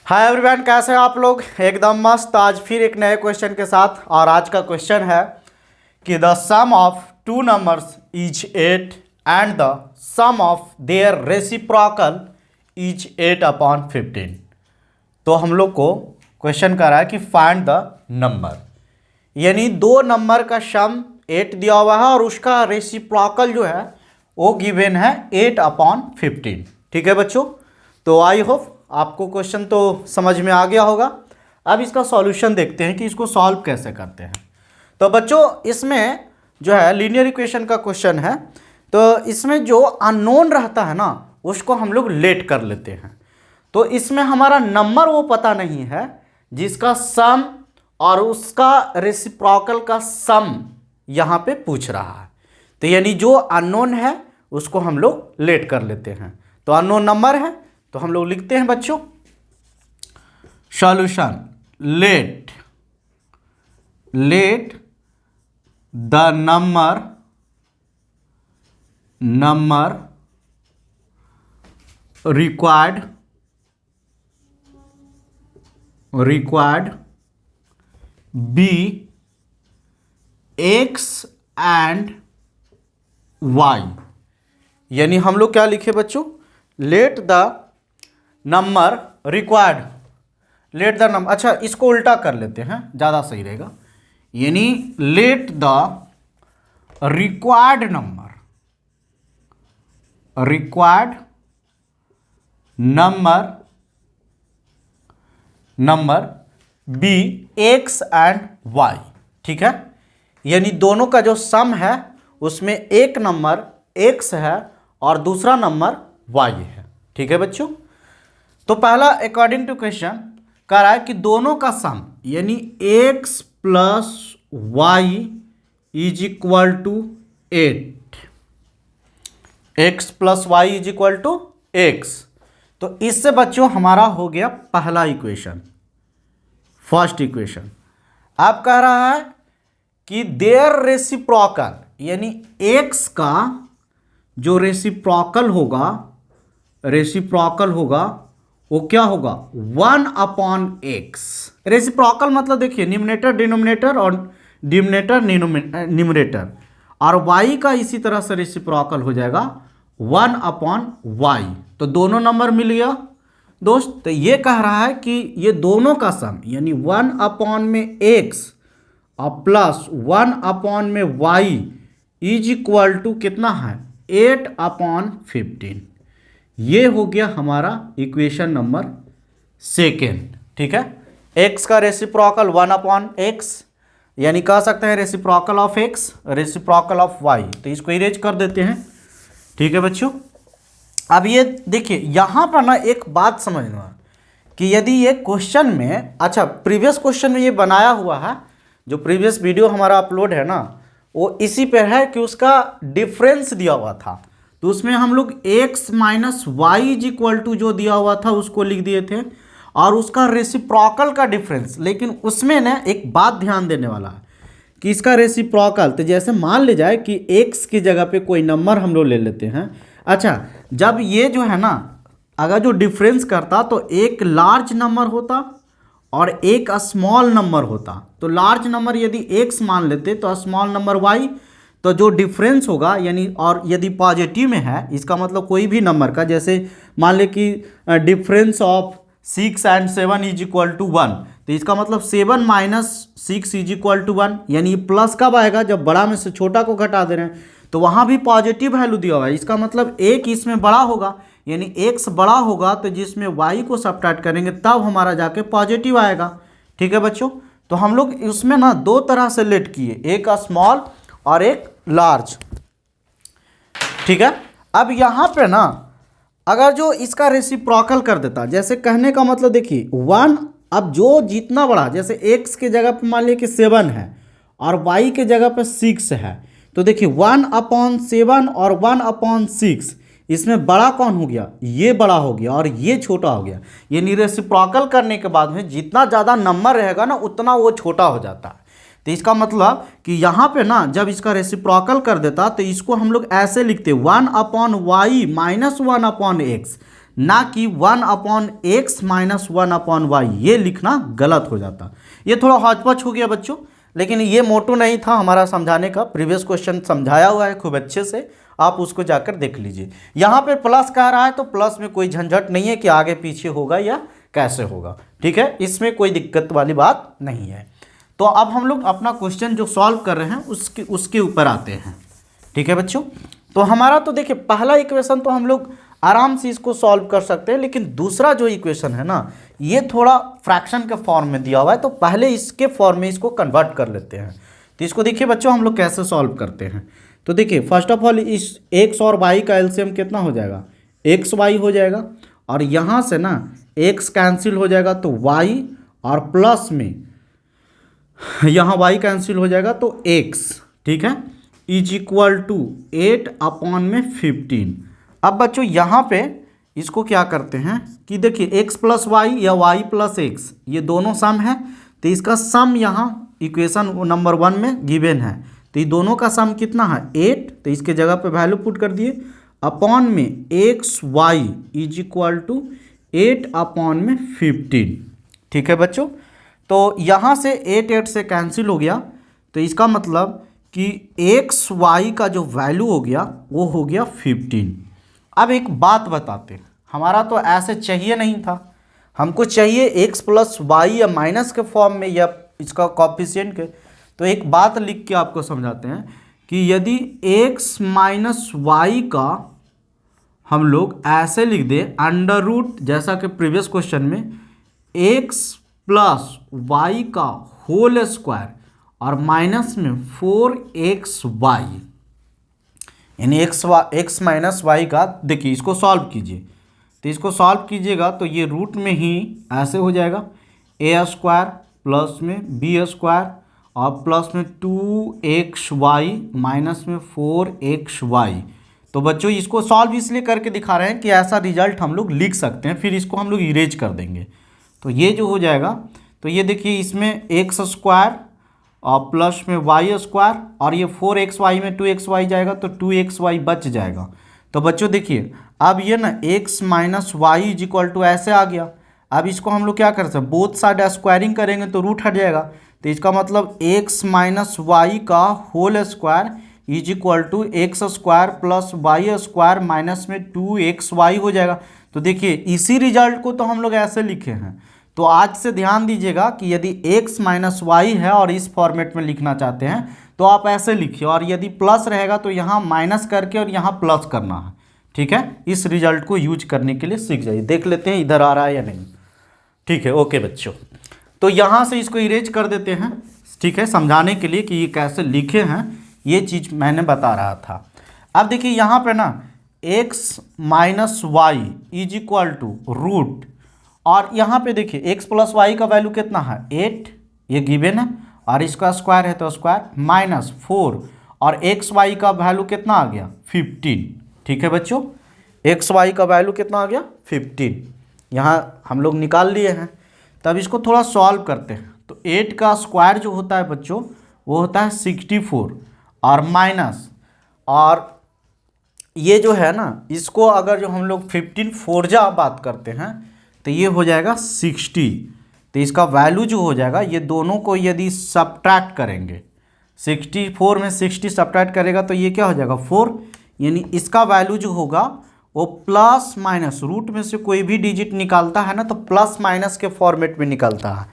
Hi everyone, कैसे हैं आप लोग। एकदम मस्त। आज फिर एक नए क्वेश्चन के साथ। और आज का क्वेश्चन है कि the sum of two numbers is 8 and the sum of their reciprocal is 8/15। तो हम लोग को क्वेश्चन कर रहा है कि फाइंड द नंबर, यानी दो नंबर का सम 8 दिया हुआ है और उसका रेसिप्रोकल जो है वो गिवन है 8/15। ठीक है बच्चों, तो आई होप आपको क्वेश्चन तो समझ में आ गया होगा। अब इसका सॉल्यूशन देखते हैं कि इसको सॉल्व कैसे करते हैं। तो बच्चों इसमें जो है लीनियर इक्वेशन का क्वेश्चन है, तो इसमें जो अननोन रहता है ना उसको हम लोग लेट कर लेते हैं। तो इसमें हमारा नंबर वो पता नहीं है जिसका सम और उसका रेसिप्रोकल का सम यहाँ पे पूछ रहा है। तो यानी जो अननोन है उसको हम लोग लेट कर लेते हैं। तो अननोन नंबर है तो हम लोग लिखते हैं बच्चों solution let the number required be x and y. यानी हम लोग क्या लिखे बच्चों, let the number required, let the number, अच्छा इसको उल्टा कर लेते हैं ज़्यादा सही रहेगा। यानी let the required number be x and y. ठीक है, यानी दोनों का जो सम है उसमें एक नंबर एक्स है और दूसरा नंबर वाई है। ठीक है बच्चों, तो पहला अकॉर्डिंग टू क्वेश्चन कह रहा है कि दोनों का सम यानी x plus y is equal to 8, x plus y is equal to x. तो इससे बच्चों हमारा हो गया पहला इक्वेशन, फर्स्ट इक्वेशन। अब कह रहा है कि देयर रेसिप्रोकल, यानी एक्स का जो रेसिप्रोकल होगा वो क्या होगा 1/x। रेसिप्रोकल मतलब देखिए न्यूमरेटर डिनोमिनेटर और डिनोमिनेटर न्यूमरेटर, और y का इसी तरह से रेसिप्रोकल हो जाएगा 1/y। तो दोनों नंबर मिल गया दोस्त। तो ये कह रहा है कि ये दोनों का सम यानी 1/x और plus 1/y is equal to कितना है 8/15। ये हो गया हमारा इक्वेशन नंबर सेकेंड। ठीक है, x का रेसिप्रोकल 1/x, यानी कह सकते हैं reciprocal of x reciprocal of y। तो इसको इरेज कर देते हैं। ठीक है बच्चों, अब ये देखिए यहाँ पर ना एक बात समझना कि यदि ये क्वेश्चन में, अच्छा प्रीवियस क्वेश्चन में ये बनाया हुआ है, जो प्रीवियस वीडियो हमारा अपलोड है ना वो इसी पर है कि उसका डिफरेंस दिया हुआ था। तो उसमें हम लोग x minus y is equal to जो दिया हुआ था उसको लिख दिए थे और उसका रेसिप्रोकल का डिफरेंस। लेकिन उसमें ना एक बात ध्यान देने वाला है कि इसका रेसिप्रोकल, तो जैसे मान ले जाए कि x की जगह पे कोई नंबर हम लोग ले लेते हैं। अच्छा, जब ये जो है ना अगर जो डिफरेंस करता तो एक लार्ज नंबर होता और एक स्मॉल नंबर होता। तो लार्ज नंबर यदि x मान लेते तो स्मॉल नंबर y, तो जो डिफरेंस होगा यानी, और यदि पॉजिटिव में है इसका मतलब कोई भी नंबर का, जैसे मान ले कि difference of 6 and 7 is equal to 1, तो इसका मतलब 7 माइनस 6 इज इक्वल टू 1। यानी प्लस कब आएगा जब बड़ा में से छोटा को घटा दे रहे हैं, तो वहाँ भी पॉजिटिव वैल्यू दिया हुआ है। इसका मतलब एक इसमें बड़ा होगा, यानी x बड़ा होगा तो जिसमें y को सब्ट्रैक्ट करेंगे तब हमारा जाके पॉजिटिव आएगा। ठीक है बच्चों, तो हम लोग उसमें ना दो तरह से लेट किए, एक स्मॉल और एक लार्ज। ठीक है, अब यहाँ पे ना अगर जो इसका रेसिप्रोकल कर देता, जैसे कहने का मतलब देखिए 1, अब जो जितना बड़ा, जैसे x के जगह पे मान लिया कि 7 है और y के जगह पे 6 है, तो देखिए 1/7 और 1/6, इसमें बड़ा कौन हो गया, ये बड़ा हो गया और ये छोटा हो गया। यानी रेसिप्रोकल करने के बाद में जितना ज़्यादा नंबर रहेगा ना उतना वो छोटा हो जाता है। तो इसका मतलब कि यहाँ पे ना जब इसका रेसिप्रोकल कर देता तो इसको हम लोग ऐसे लिखते 1/y माइनस 1/x। ना कि 1/x माइनस 1/y, ये लिखना गलत हो जाता। ये थोड़ा हौच-पौच हो गया बच्चों, लेकिन ये मोटो नहीं था हमारा समझाने का। प्रीवियस क्वेश्चन समझाया हुआ है खूब अच्छे से, आप उसको जाकर देख लीजिए। यहाँ पे प्लस कह रहा है तो प्लस में कोई झंझट नहीं है कि आगे पीछे होगा या कैसे होगा, ठीक है, इसमें कोई दिक्कत वाली बात नहीं है। तो अब हम लोग अपना क्वेश्चन जो सॉल्व कर रहे हैं उसके ऊपर आते हैं, ठीक है बच्चों। तो हमारा तो देखिए पहला इक्वेशन तो हम लोग आराम से इसको सॉल्व कर सकते हैं, लेकिन दूसरा जो इक्वेशन है ना, ये थोड़ा फ्रैक्शन के फॉर्म में दिया हुआ है, तो पहले इसके फॉर्म में इसको कन्वर्ट कर लेते हैं। तो इसको देखिए बच्चों हम लोग कैसे सॉल्व करते हैं। तो देखिए फर्स्ट ऑफ ऑल इस एक्स और वाई का एलसीएम कितना हो जाएगा, एक्स वाई हो जाएगा, और यहाँ से ना एक्स कैंसिल हो जाएगा तो वाई, और प्लस में यहाँ वाई कैंसिल हो जाएगा तो एक्स, ठीक है, इज इक्वल टू 8/15। अब बच्चों यहाँ पे इसको क्या करते हैं कि देखिए x प्लस वाई या y प्लस एक्स ये दोनों सम है, तो इसका सम यहाँ इक्वेशन नंबर 1 में गिवन है, तो ये दोनों का सम कितना है 8, तो इसके जगह पे वैल्यू पुट कर दिए, अपॉन में x y is equal to 8/15, ठीक है बच्चों। तो यहाँ से 8 से कैंसिल हो गया, तो इसका मतलब कि एक्स वाई का जो वैल्यू हो गया वो हो गया 15। अब एक बात बताते हैं, हमारा तो ऐसे चाहिए नहीं था, हमको चाहिए एक्स प्लस वाई या माइनस के फॉर्म में या इसका कॉफिशिएंट के। तो एक बात लिख के आपको समझाते हैं कि यदि एक्स माइनस वाई का हम लोग ऐसे लिख दे अंडर रूट, जैसा कि प्रीवियस क्वेश्चन में एक्स प्लस वाई का होल स्क्वायर और माइनस में 4xy, यानी एक्स माइनस वाई का, देखिए इसको सॉल्व कीजिए, तो इसको सॉल्व कीजिएगा तो ये रूट में ही ऐसे हो जाएगा ए स्क्वायर प्लस में बी स्क्वायर और प्लस में 2xy माइनस में 4xy। तो बच्चों इसको सॉल्व इसलिए करके दिखा रहे हैं कि ऐसा रिजल्ट हम लोग लिख सकते हैं, फिर इसको हम लोग इरेज कर देंगे। तो ये जो हो जाएगा, तो ये देखिए इसमें एक्स स्क्वायर और प्लस में वाई स्क्वायर, और ये 4xy में 2xy जाएगा तो 2xy बच जाएगा। तो बच्चों देखिए अब ये ना x minus y is equal to ऐसे आ गया। अब इसको हम लोग क्या कर सकते हैं, बोथ साइड स्क्वायरिंग करेंगे तो रूट हट जाएगा, तो इसका मतलब x माइनस वाई का whole square is equal to x square plus y square minus में 2xy हो जाएगा। तो देखिए इसी रिजल्ट को तो हम लोग ऐसे लिखे हैं। तो आज से ध्यान दीजिएगा कि यदि x माइनस वाई है और इस फॉर्मेट में लिखना चाहते हैं तो आप ऐसे लिखिए, और यदि प्लस रहेगा तो यहाँ माइनस करके और यहाँ प्लस करना है, ठीक है। इस रिजल्ट को यूज करने के लिए सीख जाइए। देख लेते हैं इधर आ रहा है या नहीं, ठीक है, ओके बच्चों। तो यहाँ से इसको इरेज कर देते हैं, ठीक है, समझाने के लिए कि ये कैसे लिखे हैं, ये चीज़ मैंने बता रहा था। अब देखिए यहाँ पे ना x minus y is equal to root, और यहाँ पे देखिए x प्लस वाई का वैल्यू कितना है 8, ये गिवन है, और इसका स्क्वायर है तो स्क्वायर माइनस 4, और एक्स वाई का वैल्यू कितना आ गया 15, ठीक है बच्चों। एक्स वाई का वैल्यू कितना आ गया 15, यहाँ हम लोग निकाल लिए हैं। तब इसको थोड़ा सॉल्व करते हैं। तो 8 का स्क्वायर जो होता है बच्चों वो होता है 64, और माइनस, और ये जो है ना इसको अगर जो हम लोग 15 फोरजा बात करते हैं तो ये हो जाएगा 60। तो इसका वैल्यू जो हो जाएगा, ये दोनों को यदि सब्ट्रैक्ट करेंगे, 64 में 60 सब्ट्रैक्ट करेगा तो ये क्या हो जाएगा 4, यानी इसका वैल्यू जो होगा वो प्लस माइनस, रूट में से कोई भी डिजिट निकालता है ना तो प्लस माइनस के फॉर्मेट में निकलता है।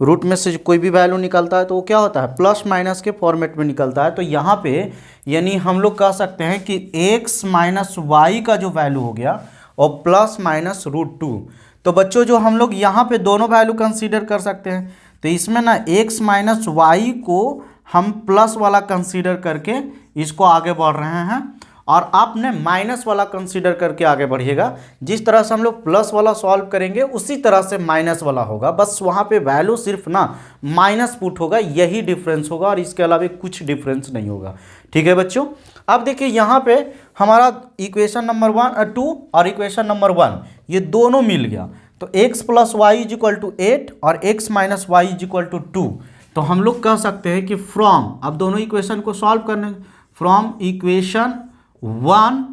रूट में से कोई भी वैल्यू निकलता है तो वो क्या होता है प्लस माइनस के फॉर्मेट में निकलता है। तो यहाँ पे यानी हम लोग कह सकते हैं कि x माइनस वाई का जो वैल्यू हो गया वो प्लस माइनस √2। तो बच्चों जो हम लोग यहाँ पे दोनों वैल्यू कंसीडर कर सकते हैं, तो इसमें ना x माइनस वाई को हम प्लस वाला कंसीडर करके इसको आगे बढ़ रहे हैं, और आपने माइनस वाला कंसीडर करके आगे बढ़िएगा। जिस तरह से हम लोग प्लस वाला सॉल्व करेंगे उसी तरह से माइनस वाला होगा, बस वहाँ पे वैल्यू सिर्फ ना माइनस पुट होगा, यही डिफरेंस होगा, और इसके अलावा कुछ डिफरेंस नहीं होगा, ठीक है बच्चों। अब देखिए यहाँ पे हमारा इक्वेशन नंबर 2 और इक्वेशन नंबर 1 ये दोनों मिल गया। तो x plus y is equal to 8 और x minus y is equal to 2। तो हम लोग कह सकते हैं कि फ्रॉम, अब दोनों इक्वेशन को सॉल्व करने, फ्रॉम इक्वेशन 1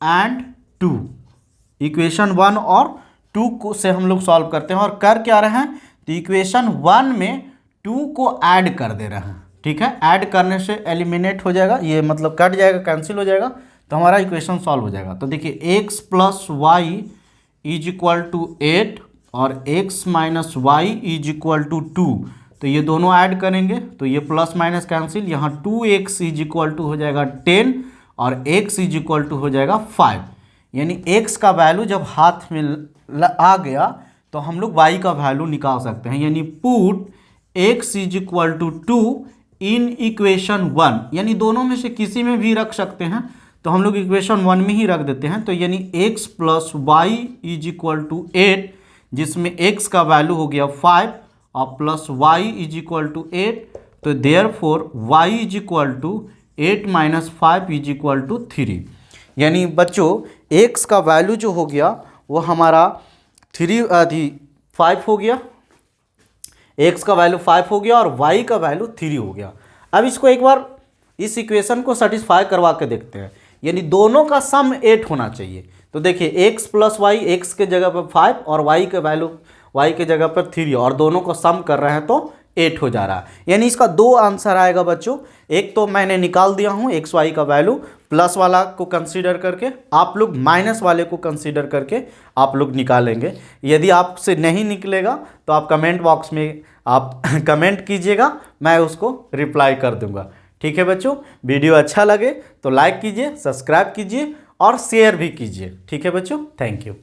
एंड 2, इक्वेशन 1 और 2 को से हम लोग सॉल्व करते हैं और कर क्या रहे हैं, तो इक्वेशन 1 में 2 को ऐड कर दे रहे हैं। ठीक है, ऐड करने से एलिमिनेट हो जाएगा, ये मतलब कट जाएगा, कैंसिल हो जाएगा, तो हमारा इक्वेशन सॉल्व हो जाएगा। तो देखिए x plus y is equal to 8 और x minus y is equal to 2, तो ये दोनों ऐड करेंगे तो ये प्लस माइनस कैंसिल, यहाँ 2x इज इक्वल टू हो जाएगा 10 और x इज इक्वल टू हो जाएगा 5। यानी x का वैल्यू जब हाथ में आ गया तो हम लोग y का वैल्यू निकाल सकते हैं। यानी put x is equal to 2 in equation 1, यानी दोनों में से किसी में भी रख सकते हैं, तो हम लोग इक्वेशन 1 में ही रख देते हैं। तो यानी x plus y is equal to 8, जिसमें x का वैल्यू हो गया 5 और plus y is equal to 8, तो therefore y is equal to 8 minus 5 is equal to 3। यानी बच्चों x का वैल्यू जो हो गया वो हमारा 5 हो गया, x का वैल्यू 5 हो गया और y का वैल्यू 3 हो गया। अब इसको एक बार इस इक्वेशन को सेटिस्फाई करवा के देखते हैं, यानी दोनों का सम 8 होना चाहिए। तो देखिए x प्लस वाई, एक्स के जगह पर 5 और y के वैल्यू y के जगह पर 3, और दोनों को सम कर रहे हैं तो 8 हो जा रहा है। यानी इसका दो आंसर आएगा बच्चों, एक तो मैंने निकाल दिया हूँ एक्स वाई का वैल्यू, प्लस वाला को कंसीडर करके, आप लोग माइनस वाले को कंसीडर करके आप लोग निकालेंगे। यदि आपसे नहीं निकलेगा तो आप कमेंट बॉक्स में आप कमेंट कीजिएगा, मैं उसको रिप्लाई कर दूंगा। ठीक है बच्चों, वीडियो अच्छा लगे तो लाइक कीजिए, सब्सक्राइब कीजिए और शेयर भी कीजिए। ठीक है बच्चों, थैंक यू।